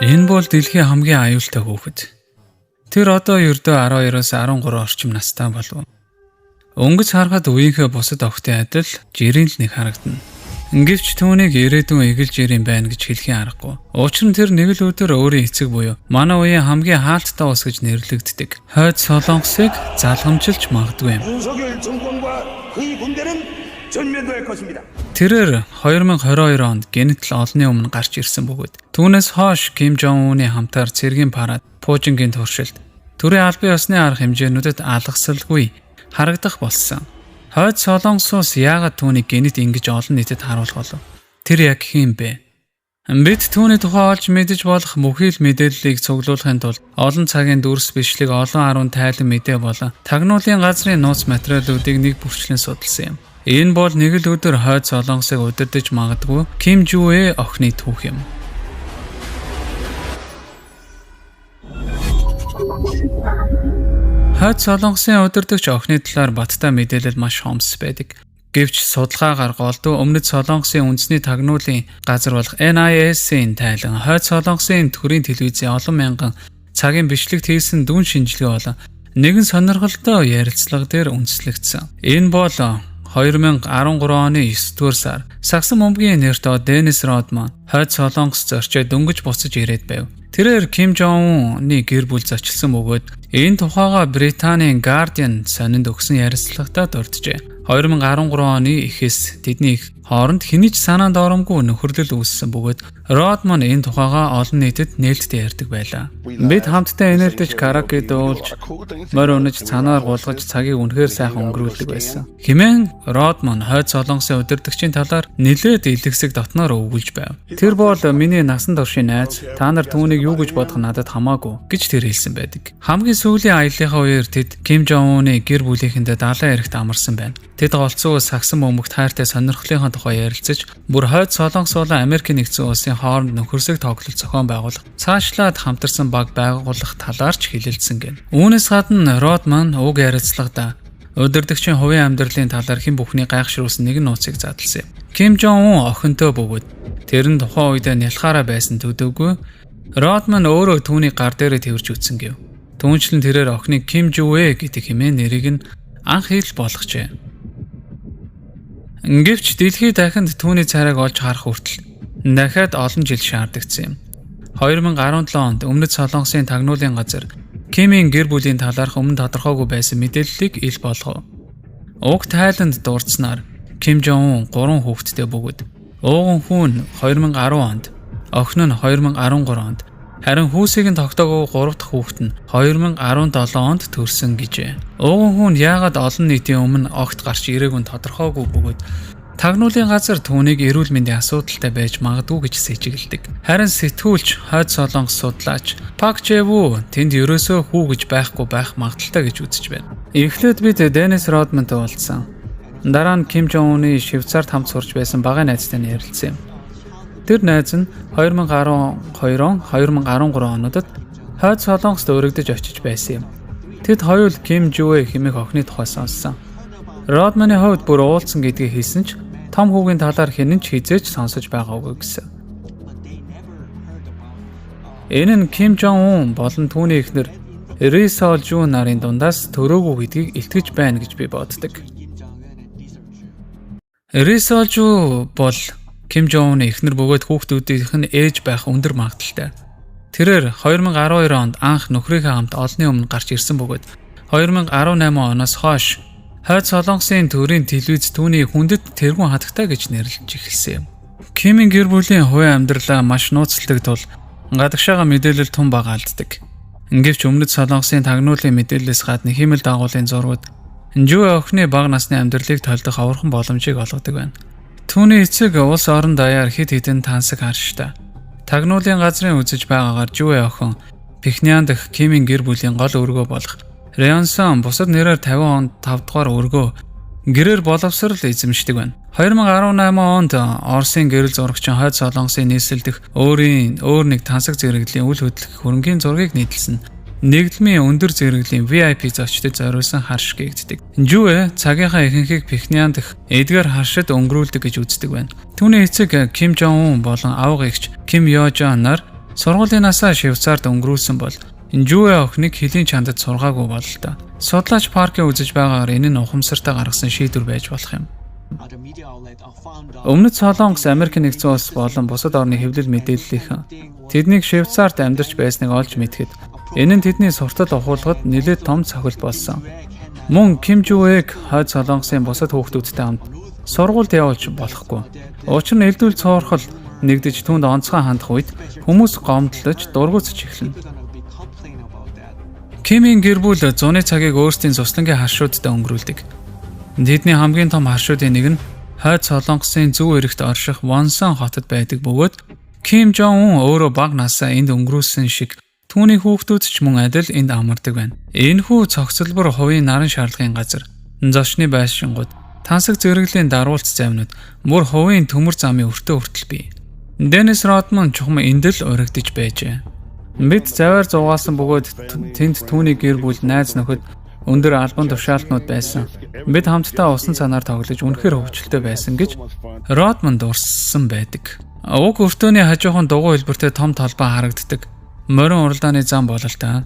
Энэ бол дэлхийн хамгийн аюултай хүүхэд. Тэр одоо ердөө 12-оос 13 орчим настай болов. Өнгөц харахад үеийнхээ бусад охидын адил жирийн л нэг харагдана. Гэвч түүнийг ирээдүйн эгэлж ирэн байна гэж хэлхийн аргагүй. Учир нь тэр нэг л өдөр өөрийн эцэг буюу манай үеийн хамгийн хаалттай ус гэж нэрлэгддэг хойд солонгосыг залгамжилж магадгүй юм. Тэрээр 2022 онд гэнэтл олонний өмнө гарч ирсэн бөгөөд түүнээс хойш Ким Жон Уны хамтаар цэргийн парад, Пужингийн туршилт, төрийн албан ёсны арга хэмжээнүүдэд алгасалгүй харагдах болсон. Хойд солонгосоос яагаад түүнийг гэнэт ингэж олон нийтэд харуулах болов? Тэр яг хэм бэ? Бид түүний тухай олж мэдэж болох бүхий л мэдээллийг цуглуулахын тулд олон цагийн дүрс бичлэг, олон 10 тайлан мэдээ болон тагнуулын газрын нууц материалуудыг нэг бүрчлэн судалсан юм. Энэ бол нэг л өдөр хойд солонгосыг удирдах магадгүй Ким Жуэ охины түүх юм. Хойд солонгосын удирдагч охины талаар баттай мэдээлэл маш хомс байдаг. Гэвч судалгаагаар голдуу өмнөд солонгосын үндэсний тагнуулын газар болох NIS-ийн тайлан хойд солонгосын төрийн телевизийн олон мянган цагийн бичлэгт хийсэн дүн шинжилгээ болон нэгэн сонирхолтой ярилцлага дээр үндэслэгдсэн. Энэ бол 2013 оны 9-р сар Саксан бөмбөгийн нэртэй Денис Родман хойд солонгос зорчоод дөнгөж буцаж ирээд байв. Тэрээр Ким Жон Уны гэр бүл зочилсон бөгөөд энэ тухайга Британийн Guardian сонинд өгсөн ярилцлагатаа дурджээ. 2013 оны эхээс тэдний хооронд хэний ч санаанд оромгүй нөхөрлөл үүссэн бөгөөд Родман энэ тухайга олон нийтэд нээлттэй ярьдаг байлаа. Бид хамтдаа энэлдэж караоке дуулж, морь унаж, цанаар гулгаж цагийг үнэхээр сайхан өнгөрүүлдэг байсан. Хэмээн Родман хойд солонгосын удирдагчийн талаар нэлээд илгэсэг дотноор өгүүлж байв. Тэр бол миний насан туршийн найз, та нар түүнийг юу гэж бодох надад хамаагүй гэж тэр хэлсэн байдаг. Хамгийн сүүлийн аяллахаа үеэр тэд Ким Жон Уны гэр бүлийнхэндээ далайн эрэгт амарсан байна. Тэд голцоо Саксан бөмбөгт хайртай сонирхлынхаа тухай ярилцаж, бүр хойд солонгос болон Америк нэгдсэн улсын хооронд нөхөрсөг тоглолт зохион байгуулах, цаашлаад хамтарсан баг байгуулах талаарч хэлэлцсэн гэн. Үүнээс гадна Родман уг ярилцлагада удирдагчийн хувийн амьдралын талаар хэн бүхний гайхшруулсан нэгэн нууцыг задлсан юм. Ким Жон Ун охинтой бөгөөд тэр нь тухайн үед нялхаараа байсан төдөөгүй Родман өөрөө түүний гар дээрээ тэрж үтсэн гэв. Түүнчлэн тэрээр охиныг Ким Жуэ гэдэг хэмээн нэрийг нь анх ил болгожээ. Гэвч дэлхий дахинд түүний царайг олж харах хүртэл дахиад олон жил шаардагдсан юм. 2017 онд өмнөд солонгосын тагнуулын газар Кимийн гэр бүлийн талаарх өмнө тодорхойгүй байсан мэдээллийг ил болгов. Уг тайланд дурдсанаар Ким Жон Ун 3 хүүхэдтэй бөгөөд ууган хүн 2010 онд, охин нь 2013 онд, харин хүүсийг нь тогтоогүй 3 дахь хүүхэд нь 2017 онд төрсөн гэжээ. Ууган хүн яагаад олон нийтийн өмнө огт гарч ирээгүй нь тодорхойгүй бөгөөд тагнуулын газар түүнийг эрүүл мэндийн асуудалтай байж магадгүй гэж сэжиглдэг. Харин сэтгүүлч хойд солонгос судлаач Пак Жэву тэнд ерөөсөө хүү гэж байхгүй байх магадaltaй гэж үзэж байна. Эхлээд бид Денис Родмантай уулзсан. Дараа нь Ким Жон Уны Швейцарт хамт сурч байсан багын найзтай ярилцсан юм. Тэр найз нь 2012-2013 онуудад хойд солонгост өргөдөж очиж байсан юм. Тэд хоёул Ким Жуэ хэмээх охины тухай сонссон. Родманы хувьд бүр уулзсан гэдгийг хэлсэн ч том хүүгийн талаар хэн ч хизээж сонсож байгаагүй гэсэн. Энэ нь Ким Жон Ун болон түүний эхнэр Ри Сол Жу нарын дундаас төрөөгүй гэдгийг илтгэж байна гэж би боддог. Ри Сол Жу бол Ким Жон Уны эхнэр бөгөөд хүүхдүүдийнх нь ээж байх өндөр магадaltaй. Тэрээр 2012 онд анх нөхрийнхээ хамт олонний өмнө гарч ирсэн бөгөөд 2018 оноос хойш хойд солонгосын төрийн телевиз түүний хүндэт тэргүүн хатагтай гэж нэрлэж эхэлсэн юм. Кимийн гэр бүлийн хувийн амьдралаа маш нууцладаг тул гадагшаага мэдээлэл тун багаалддаг. Гэвч өмнөд солонгосын тагнуулын мэдээллээс гадна хиймэл дагуулын зургууд Жуэ охины бага насны амьдралыг толдох авархан боломжийг олгодог байна. Түүний эцэг улс орон даяар хэд хэдэн тансаг харштай. Тагнуулын газрын үзэж байгаагаар Жуэ охин Пхеньян дахь Кимийн гэр бүлийн гол өргөө болох Реонсон бусад нэрээр 50 онд 5 дугаар өргөө гэрээр боловсрал эзэмшдэг байна. 2018 онд Оросын гэрэл зурагчин хойд солонгосын нийслэлдэх өөр нэг тансаг зэрэглийн үл хөдлөх хөрөнгийн зургийг нийтлсэн. Нэгдмийн өндөр зэрэглийн VIP зочдод зориулсан харш гээгддэг. Жуэ цагийнхаа ихэнхийг Пхеньян дахь эдгээр харшид өнгөрүүлдэг гэж үздэг байна. Түүний эцэг Ким Жон Ун болон авга эгч Ким Yo Jong нар Сургуулийн насаа Швейцарт өнгөрүүлсэн бол Жюэ охиныг хилийн чандад сургаагүй бололтой. Судлаач Паркийн үзэж байгаагаар энэ нь ухамсартай гаргасан шийдвэр байж болох юм. Өмнөд Солонгос Америк нэгдсэн улс болон бусад орны хэвлэл мэдээллийнхэн тэднийг Швейцарт амьдарч байсныг олж мэдхэд энэ нь тэдний суртал ухуулгад нэлээд том цохилт болсон. Мөн Ким Жюэг хойд Солонгосын бусад хүүхдүүдтэй хамт сургуульд явуулж болохгүй. Учир нь элдвэл цоорхол нэгдэж түүнд онцгой хандах үед хүмүүс гомдлож дургуутж эхэлнэ. Кимийн гэр бүл зуны цагийг өөрсдийн цуслангийн харшуудтай өнгөрүүлдэг. Тэдний хамгийн том харшуудын нэг нь хойд Солонгосын зөв эрэгт орших Вонсан хотод байдаг бөгөөд Ким Жон Ун өөрөө бага насаа энд өнгөрүүлсэн шиг түүний хүүхдүүд ч мөн адил энд амардаг байна. Энэхүү цогцлбор хувийн наран шаардлагын газар, зочны байшингууд, тансаг зэрэглийн даруулт завнууд, бүр хувийн төмөр замын өртөө хүртэл бий. Деннис Родман чухам эндэл урагдж байжээ. Бид заваар зугаалсан бөгөөд тэнд түүний гэр бүл, найз нөхөд өндөр албан тушаалтнууд байсан. Бид хамтдаа усан цанаар тоглож үнэхээр хөвчлөлтэй байсан гэж Родман дурссан байдаг. Уг өртөөний хажуухан дугуй хэлбэртэй том толбоо харагддаг. Морин уралдааны зам бололтой.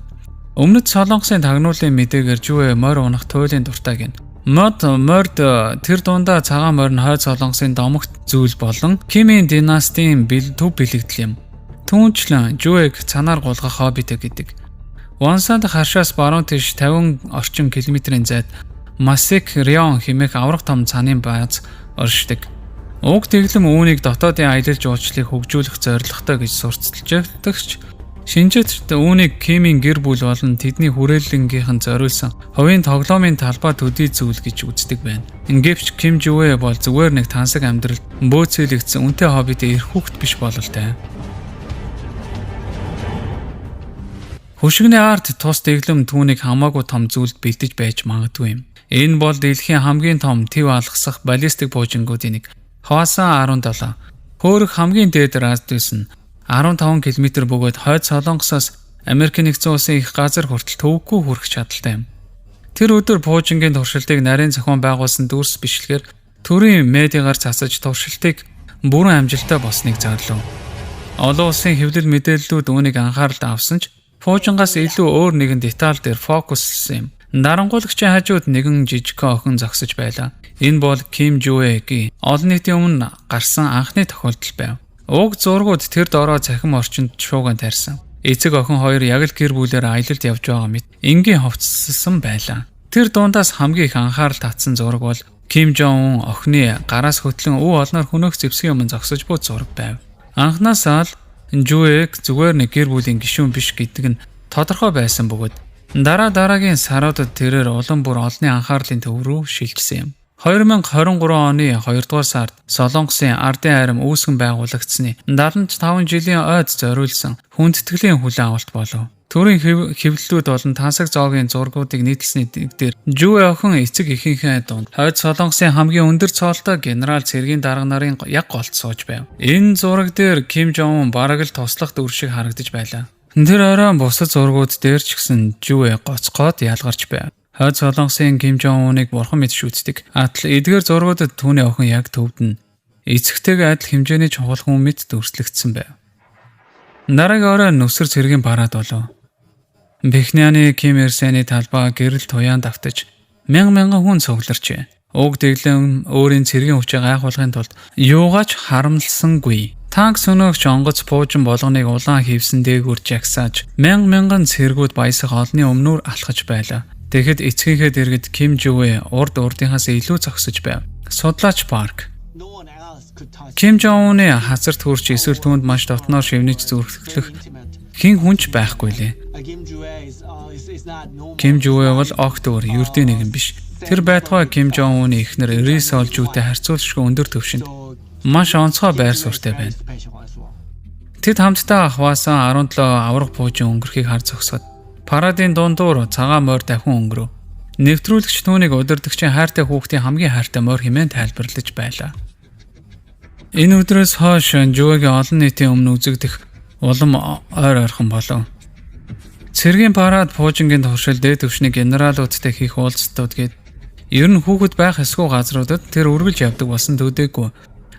Өмнөд Солонгосын тагнуулын мэдээгээр Жюэ морь унах туйлын дуртай гин. Морд тэр дундаа цагаан морин хойд Солонгосын домогт зүйл болон Кимийн династийн төв бэлэгдэл юм. Түүнчлэн Жюэг цанаар гулгах хоббитэй гэдэг. Вонсанд харшаас баруун тийш 50 орчим километрийн зайд Масик Рион хэмээх аврах том цанын бааз оршдог. Уг дэглэм үүнийг дотоодын аялал жуулчлалыг хөгжүүлэх зорилготой гэж сурталчилдагч шинжээчд үүнийг Кимийн гэр бүл болон тэдний хүрээлэнгийнхэн зориулсан хувийн тоглоомын талбай төдий зүйл гэж үздэг байна. Ингэвч Ким Жюэ бол зүгээр нэг тансаг амьдралд бөөцөөлөгдсөн үнэтэй хоббитэй эрх хүүхэд биш бололтой. Хөшигний арт тус дэглэм түүнийг хамаагүй том зүйлд бэлдэж байж магадгүй юм. Энэ бол дэлхийн хамгийн том төв алгасах баллистик буужингуудын нэг. Хваасан 17. Хөөрөх хамгийн дээд радиус нь 15 км бөгөөд хойд Солонгосоос Америк нэгдсэн улсын их газар хүртэл төвөггүй хүрэх чадaltaй юм. Тэр өдөр буужингийн туршилтыг нарийн зохион байгуулсан дүрс бичлэгээр төрийн медиагаар цацаж туршилтыг бүрэн амжилттай болсныг зарлав. Олон улсын хэвлэл мэдээллүүд үүнийг анхааралд авсан ч буужингаас илүү өөр нэгэн деталь дээр фокуслсан юм. Дарангуулагчийн хажууд нэгэн жижиг охин зогсож байлаа. Энэ бол Ким Жюэгийн олон нийтийн өмнө гарсан анхны тохиолдол байв. Уг зургууд тэр дороо цахим орчинд шууган тарьсан. Эцэг охин хоёр яг л гэр бүлээр аялалд явж байгаа мэт энгийн хувцсан байлаа. Тэр дундаас хамгийн их анхаарал татсан зураг бол Ким Жон Ун охины гараас хөтлөн өв олноор хөнөөх зэвсгийн өмнө зогсож буй зураг байв. Анхнаасаа л Жюэг зүгээр нэг гэр бүлийн гишүүн биш гэдэг нь тодорхой байсан бөгөөд дараагийн саруудад тэрээр улам бүр олонний анхаарлын төв рүү шилжсэн юм. 2023 оны 2 дугаар сард Солонгосын ардын айрам үүсгэн байгуулагдсны 75 жилийн ойд зориулсан хүндэтгэлийн хүлээн авалт болов. Төрийн хэвлэлүүд болон тансаг зоогийн зургуудыг нийтлсэний дээр Жюэ охин эцэг эхийнхээ дунд хойд Солонгосын хамгийн өндөр цоолтой генерал цэргийн дарга нарын яг голд сууж байв. Энэ зураг дээр Ким Жон Ун бараг л туслах дүр шиг харагдаж байлаа. Тэр оройн бусад зургууд дээр ч гэсэн Жюэ гоцгоод ялгарч байв. Хойд Солонгосын Ким Жон Уныг бурхан мэт шүүцдэг. Атал эдгээр зургуудад түүний охин яг төвд нь эцэгтэйгээ адил хэмжээний чухал хүн мэт дүрслэгдсэн байв. Дараагийн оройн нүсэр цэргийн парад болов. Бэхняны Ким Ир Сений талбай гэрэл туяан давтаж мянган хүн цугларчээ. Уг дэглэм өөрийн цэргийн хүчийг гайхуулахын тулд юугаач харамлсангүй. Танк сөнөөгч онгоц буужин болгоныг улаан хийвсэн дээгүүр жагсааж мянган цэргүүд баясах олны өмнөр алхаж байлаа. Тэгэхэд эцгийнхээ дэргэд Ким Жюэ урдынхаас илүү зогсож байв. Судлаач Парк Ким Жон Уны хазарт хүрч эсвэл түүнд маш дотноор шивнэж зүрхлэх хэн хүнч байхгүй лээ. Ким Жюэ бол огт өөр ердийн нэгэн биш. Тэр байтугай Ким Жон Уны эхнэр Ри Сол Жүүтэй харьцуулшгүй өндөр түвшинд маш онцгой байр суурьтай байна. Тэд хамтдаа хваасан 17 аврах буужин өнгөрөхийг хар зогсоод парадын дундуур цагаан морь дахин өнгөрөв. Нэвтрүүлэгч түүнийг удирдагчийн хайртай хүүхдийн хамгийн хайртай морь хэмээн тайлбарлаж байлаа. Энэ өдрөөс хойш Жюэгийн олон нийтийн өмнө үзэгдэх улам ойр ойрхон болов. Цэргийн парад буужингийн туршил дээд түвшний генералуудтай хийх уулзалтууд гээд ер нь хүүхэд байх эсгүй газруудад тэр үргэлж явдаг болсон төдийгүй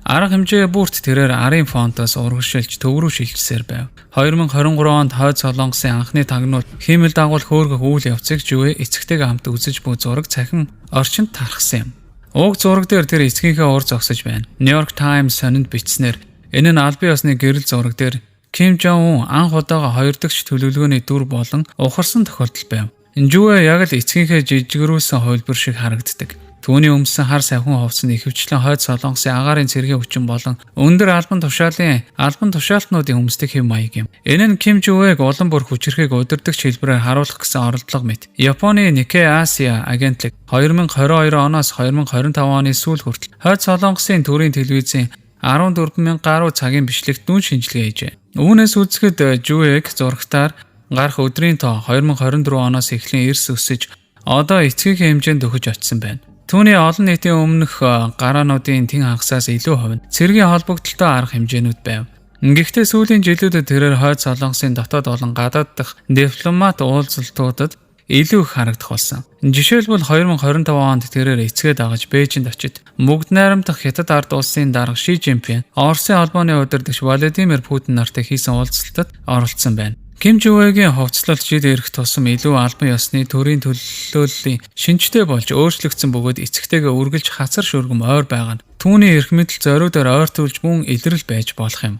Арга хэмжээ бүрт тэрээр арын фонтоос урагшилж төв рүү шилжсээр байв. 2023 онд Хойд Солонгосын анхны тагнуул хиймэл дагуул хөөргөх үйл явцыг Жуэ эцэгтэйгээ хамт үзэж буй зураг цахим орчинд тархсан юм. Уг зураг дээр тэр эцгийнхээ ур зогсож байна. New York Times сонинд бичснээр энэ нь албан ёсны гэрэл зураг дээр Ким Жон Ун анх удаага 2 дахь төлөвлөгөөний дүр болон ухарсан тохиолдол байв. Жуэ яг л эцгийнхээ жижигрүүлсэн хувилбар шиг харагддаг. Түүний өмсөн хар савхин хувцас нь ихэвчлэн Хойд Солонгосын агаарын цэргийн хүчин болон өндөр албан тушаалтнуудын өмсдөг хэв маяг юм. Энэ нь Ким Жуэг улам бүр хүчрэхийг удирдагч хэлбэрээр харуулах гэсэн оролдлого мэт. Японы Nikkei Asia агентлаг 2022 оноос 2025 оны сүүл хүртэл Хойд Солонгосын төрийн телевизийн 14,000 гаруй цагийн бичлэгт нүүн шинжилгээ хийжээ. Үүнээс үзэхэд Жуэг зурагтаар гарах өдрийн тоо 2024 оноос эхлэн эрс өсөж одоо эцгийн хэмжээнд өгөж очсон байна. Түүний олон нийтийн өмнөх гараануудын тэн хагасаас илүү хувь нь цэргийн холбогдолтой арга хэмжээнүүд байв. Гэхдээ сүүлийн жилүүдэд тэрээр Хойд Солонгосын дотоод болон гадаад дахь дипломат уулзалтуудад илүү их харагдах болсон. Жишээлбэл 2025 онд тэрээр эцгээ дагаж Бээжинд очиж бүгд найрамдах Хятад ард улсын дарга Ши Жинпин, Оросын холбооны удирдагч Владимир Путин нартай хийсэн уулзалтад оролцсон байна. Ким Жуэгийн хувцлалт жид ирэх тусам илүү албан ёсны төрийн төлөөллийн шинжтэй болж өөрчлөгдсөн бөгөөд эцэгтэйгээ үргэлж хацар шүргэм ойр байгаа нь түүний эрх мэдэл зориудаар ойртуулж мөн илрэл байж болох юм.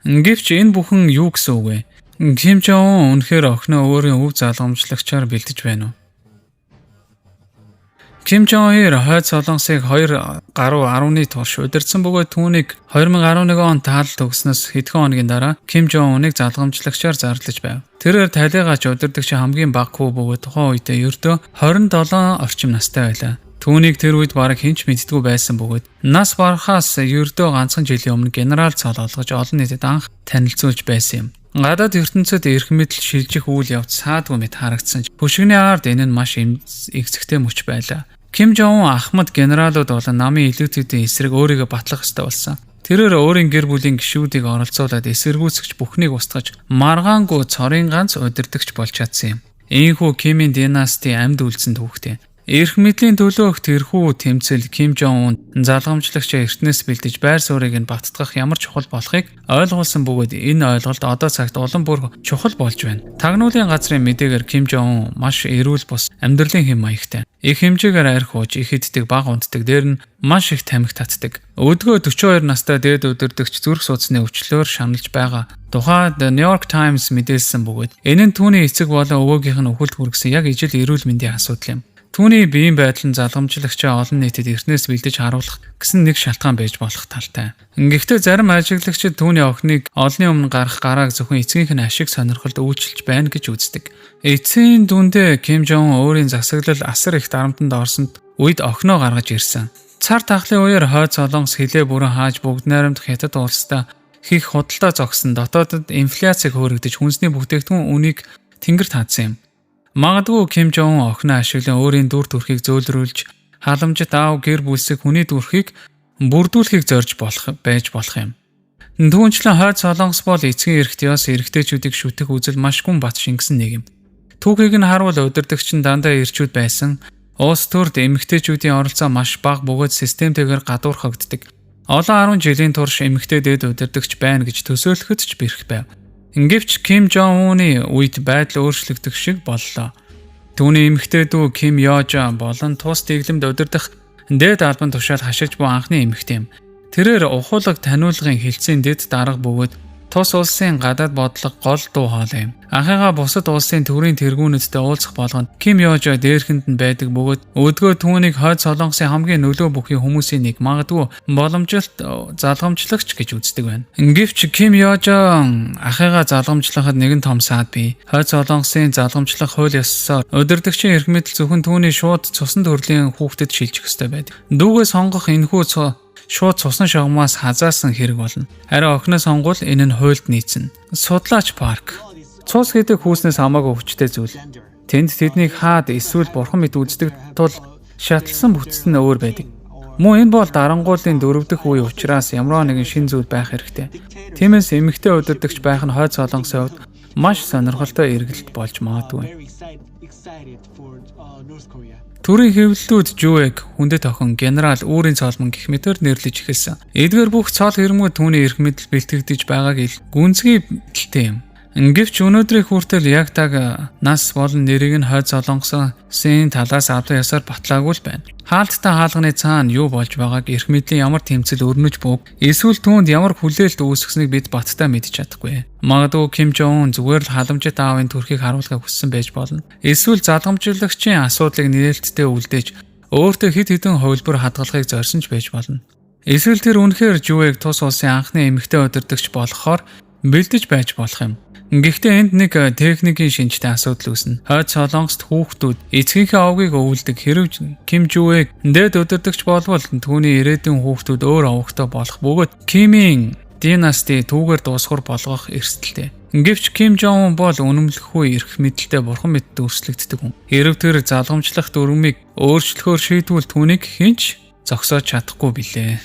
Гэвч энэ бүхэн юу гэсэн үг вэ? Ким Жон Ун үнэхээр охиноо өөрийн өв залгамжлагчаар бэлдэж байна уу? Ким Жон Ир Хойд Солонгосыг 2 гаруй 10-ны турш удирдсан бөгөөд түүнийг 2011 онд таалал төгснөөс хэдхэн хоногийн дараа Ким Жон Уныг залгамжлагчаар зарлаж байв. Тэрээр талигаач удирдагч хамгийн бага хүү бөгөөд тухайн үедээ ердөө 27 орчим настай байлаа. Түүнийг тэр үед бараг хэн ч мэддэггүй байсан бөгөөд нас барахаас ердөө ганцхан жилийн өмнө генерал цол олгож олон нийтэд анх танилцуулж байсан юм. Гадаад ертөнцид эрх мэдэл шилжих үйл явц саадгүй мэт харагдсан ч бүшигний ард энэ нь маш эцэгтэй мөч байлаа. Ким Жон Ун ахмад генералууд болон намын элитүүдийн эсрэг өөрийгөө батлах ёстой болсон. Тэрээр өөрийн гэр бүлийн гишүүдийг оролцуулаад эсэргүүцэгч бүхнийг устгаж маргаангүй цорын ганц удирдагч болж чадсан юм. Ийхүү Кимийн династийн амьд үлдсэн түүхтэй. Эрх мэдлийн төлөөх тэрхүү тэмцэл Ким Жон Ун залгамжлагчаа эртнээс бэлдэж байр суурийг нь баттгах ямар чухал болохыг ойлгуулсан бөгөөд энэ ойлголт одоо цагт улам бүр чухал болж байна. Тагнуулын газрын мэдээгээр Ким Жон Ун маш эрүүл бус амьдралын хэм маягтай. Их хэмжээгээр арх ууж, их иддэг, бага унтдаг, дээр нь маш их тамхи татдаг. Өдгөө 42 настай дээд удирдагч зүрх судасны өвчлөөр шаналж байгаа. Тухайд New York Times мэдээлсэн бөгөөд энэ нь түүний эцэг болон өвөөгийнх нь өвгөлт хүргэсэн яг ижил эрүүл мэндийн асуудал юм. Түүний биеийн байдал нь залгамжлагчаа олон нийтэд эртнээс бэлдэж харуулах гэсэн нэг шалтгаан байж болох талтай. Гэхдээ зарим ажиглагчид түүний охиныг олонний өмнө гарах гарааг зөвхөн эцгийнх нь ашиг сонирхолд үйлчилж байна гэж үздэг. Эцсийн дүндээ Ким Жон Ун өөрийн засаглал асар их дарамтанд орсонд үед охиноо гаргаж ирсэн. Цар тахлын үеэр Хойд Солонгос хилээ бүрэн хааж бүгд найрамдах Хятад улстай хийх худалдаа зогсон дотоодод инфляцийг хөөрөгдөж хүнсний бүтээгдэхүүн үнийг тэнгэрт хаадсан юм. Магадгүй Ким Жон Ун охиноо ашиглан өөрийн дүр төрхийг зөөлрүүлж халамжит аав гэр бүлсэг хүний дүрхийг бүрдүүлэхийг зорж байж болох юм. Түүнчлэн Хойд Солонгос бол эцгийн эрхтээс эрэгтэйчүүдийг шүтэх үзэл маш гүн бат шингэсэн нэг юм. Түүхийг нь харуул удирдагч нь дандаа эрчүүд байсан. Улс төрд эмэгтэйчүүдийн оролцоо маш бага бөгөөд системтэйгээр гадуурхагддаг. Олон 10 жилийн турш эмэгтэй дээд удирдагч байна гэж төсөөлөхөд ч бэрх байв. Гэвч Ким Жон Уны үед байдал өөрчлөгдөх шиг боллоо. Түүний эмэгтэй дүү Ким Ёжа болон тус дэглэмд удирдах дээд албан тушаал хашиж буй анхны эмэгтэй юм. Тэрээр ухуулаг таниулгын хилцээний дэд дарга бөгөөд тус улсын гадаад бодлого гол дуу хоолой юм. Анхыгаа бусад улсын төрийн тэргүүнүүдтэй уулзах болгонд Ким Ёжа дээрхэнд нь байдаг бөгөөд өдгөө түүнийг Хойд Солонгосын хамгийн нөлөө бүхий хүмүүсийн нэг магадгүй боломжилт залгамжлагч гэж үздэг байна. Гэвч Ким Ёжа анхыгаа залгамжлахад нэгэн том саад бий. Хойд Солонгосын залгамжлах хууль ёсоор удирдагчийн эрх мэдэл зөвхөн түүний шууд цусан төрлийн хүүхдэд шилжих ёстой байдаг. Дүүгээ сонгох энэхүү шууд цусан шугамаас хазаасан хэрэг болно. Харин охиноо сонгуул энэ нь хуульд нийцнэ. Судлаач Парк. Цус гэдэг хүүснээс хамаагүй хүчтэй зүйл. Тэнд тэднийг хаад эсвэл бурхан мэд үздэг тул шатлсан бүтцэн нь өөр байдаг. Мөн энэ бол дарангуулын 4 дахь үе учраас ямар нэгэн шин зүйл байх хэрэгтэй. Тиймээс эмэгтэй удирдагч байх нь Хойд Солонгосын хувьд маш сонирхолтой эргэлт болж магадгүй. excited for North Korea. Төрийн хэвлэлүүд Жуэг хүндэт охин генерал Үүрийн цолмон гэх мэтээр нэрлэж эхэлсэн. Эдгээр бүх цол хэрмүүд түүний эрх мэдэл бэлтгэгдэж байгааг ил гүнзгий бэлтгэлтэй юм. Гэвч өнөөдрийн хүртэл яг таг нас болон нэрийг нь хойд солонгосын талаас авдаг ясаар батлаагүй л байна. Хаалттай хаалганы цаана юу болж байгааг эрх мэдлийн ямар тэмцэл өрнөж буг эсвэл түүнд ямар хүлээлт үүсгэснийг бид баттай мэдж чадахгүй. Магадгүй Ким Жон Ун зүгээр л халамжит аавын төрхийг харуулахыг хүссэн байж болно. Эсвэл залгамжлагчийн асуудлыг нээлттэй үлдээж өөртөө хэд хэдэн хувилбар хадгалахыг зорьсон ч байж болно. Эсвэл тэр үнэхээр Жуэг тус улсын анхны эмэгтэй удирдагч болохоор бэлдэж байж болох юм. Гэхдээ энд нэг техникийн шинжтэй асуудал үүснэ. Хойд солонгост хүүхдүүд эцгийнхээ овгийг өвөлдөг хэрэг Ким Жуэг дээд удирдагч болвол түүний ирээдүйн хүүхдүүд өөр овогтой болох бөгөөд Кимийн династи түүгээр дуусгар болгох эрсдэлтэй. Гэвч Ким Жон Ун бол үнэмлэхгүй эрх мэдэлтэй бурхан мэд дүрслэгддэг хүн. Хэрв тэр залгамжлах дүрмийг өөрчлөхөөр шийдвэл түүнийг хинч зогсоож чадахгүй билээ.